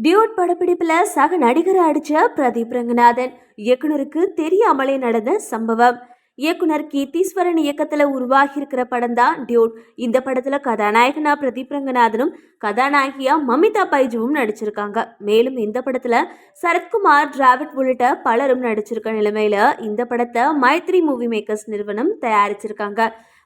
Dude படப்பிடிப்புல சக நடிகரை அடிச்ச பிரதீப் ரங்கநாதன் இயக்குனருக்கு தெரியாமலே நடந்த சம்பவம். இயக்குனர் கீர்த்தீஸ்வரன் இயக்கத்துல உருவாகி இருக்கிற படம் தான் டியூட். இந்த படத்துல கதாநாயகனா பிரதீப் ரங்கநாதனும் கதாநாயகியா மமிதா பைஜுவும் நடிச்சிருக்காங்க. மேலும் இந்த படத்துல சரத்குமார், டிராவிட் உள்ளிட்ட பலரும் நடிச்சிருக்க நிலைமையில இந்த படத்தை மைத்ரி மூவி மேக்கர்ஸ் நிறுவனம் தயாரிச்சிருக்காங்க.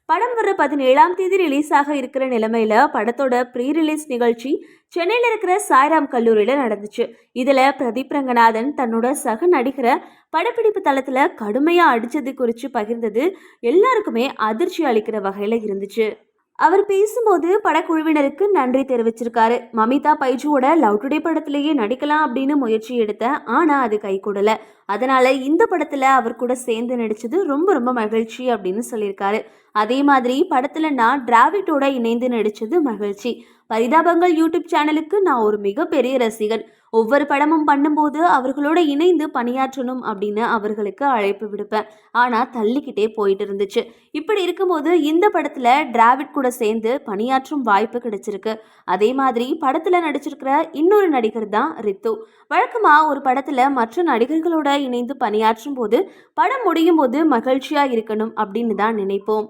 படம் வர 17ஆம் தேதி ரிலீஸ் ஆக இருக்கிற நிலைமையில படத்தோட ப்ரீ ரிலீஸ் நிகழ்ச்சி சென்னையில் இருக்கிற சாய்ராம் கல்லூரியில நடந்துச்சு. இதுல பிரதீப் ரங்கநாதன் தன்னோட சக நடிகரை படப்பிடிப்பு தளத்துல கடுமையா அடிச்சது குறித்து பகிர்ந்தது எல்லாருக்குமே அதிர்ச்சி அளிக்கிற வகையில இருந்துச்சு. அவர் பேசும்போது படக்குழுவினருக்கு நன்றி தெரிவிச்சிருக்காரு. மமிதா பைஜுவோட லவ் டுடே படத்திலேயே நடிக்கலாம் அப்படின்னு முயற்சி எடுத்தேன், ஆனா அது கை கூடல. அதனால இந்த படத்துல அவர் கூட சேர்ந்து நடிச்சது ரொம்ப ரொம்ப மகிழ்ச்சி அப்படின்னு சொல்லியிருக்காரு. அதே மாதிரி படத்துல நான் டிராவிட்டோட இணைந்து நடிச்சது மகிழ்ச்சி. பரிதாபங்கள் யூடியூப் சேனலுக்கு நான் ஒரு மிகப்பெரிய ரசிகன். ஒவ்வொரு படமும் பண்ணும்போது அவர்களோட இணைந்து பணியாற்றணும் அப்படின்னு அவர்களுக்கு அழைப்பு விடுப்பேன். ஆனா தள்ளிக்கிட்டே போயிட்டு இருந்துச்சு. இப்படி இருக்கும்போது இந்த படத்துல டிராவிட் கூட சேர்ந்து பணியாற்றும் வாய்ப்பு கிடைச்சிருக்கு. அதே மாதிரி படத்துல நடிச்சிருக்கிற இன்னொரு நடிகர் தான் ரித்து. வழக்கமா ஒரு படத்துல மற்ற நடிகர்களோட இணைந்து பணியாற்றும் போது படம் முடியும் போது மகிழ்ச்சியா இருக்கணும் அப்படின்னு தான் நினைப்போம்.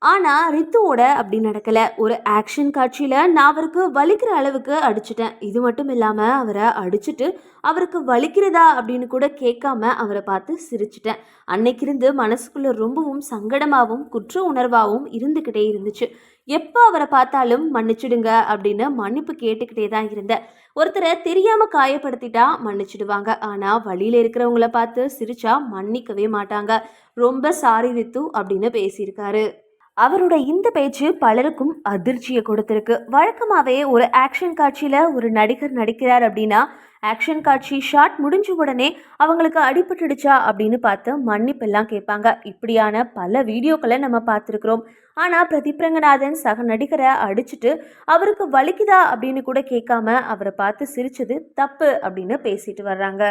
ஆனா ரித்துவோட அப்படி நடக்கல. ஒரு ஆக்ஷன் காட்சியில நான் அவருக்கு வலிக்கிற அளவுக்கு அடிச்சிட்டேன். இது மட்டும் இல்லாம அவரை அடிச்சுட்டு அவருக்கு வலிக்கிறதா அப்படின்னு கூட கேட்காம அவரை பார்த்து சிரிச்சிட்டேன். அன்னைக்கிருந்து மனசுக்குள்ள ரொம்பவும் சங்கடமாவும் குற்ற உணர்வாகவும் இருந்துகிட்டே இருந்துச்சு. எப்போ அவரை பார்த்தாலும் மன்னிச்சிடுங்க அப்படின்னு மன்னிப்பு கேட்டுக்கிட்டே தான் இருந்தேன். ஒருத்தரை தெரியாம காயப்படுத்திட்டா மன்னிச்சிடுவாங்க, ஆனா வழியில இருக்கிறவங்கள பார்த்து சிரிச்சா மன்னிக்கவே மாட்டாங்க. ரொம்ப சாரி ரித்து அப்படின்னு பேசியிருக்காரு. அவரோட இந்த பேச்சு பலருக்கும் அதிர்ச்சியை கொடுத்திருக்கு. வழக்கமாவே ஒரு ஆக்ஷன் காட்சியில ஒரு நடிகர் நடிக்கிறார் அப்படின்னா ஆக்ஷன் காட்சி ஷாட் முடிஞ்ச உடனே அவங்களுக்கு அடிபட்டுடுச்சா அப்படின்னு பார்த்து மன்னிப்பெல்லாம் கேட்பாங்க. இப்படியான பல வீடியோக்களை நம்ம பார்த்துருக்குறோம். ஆனால் பிரதீப் ரங்கநாதன் சக நடிகரை அடிச்சுட்டு அவருக்கு வலிக்குதா அப்படின்னு கூட கேட்காம அவரை பார்த்து சிரிச்சது தப்பு அப்படின்னு பேசிட்டு வர்றாங்க.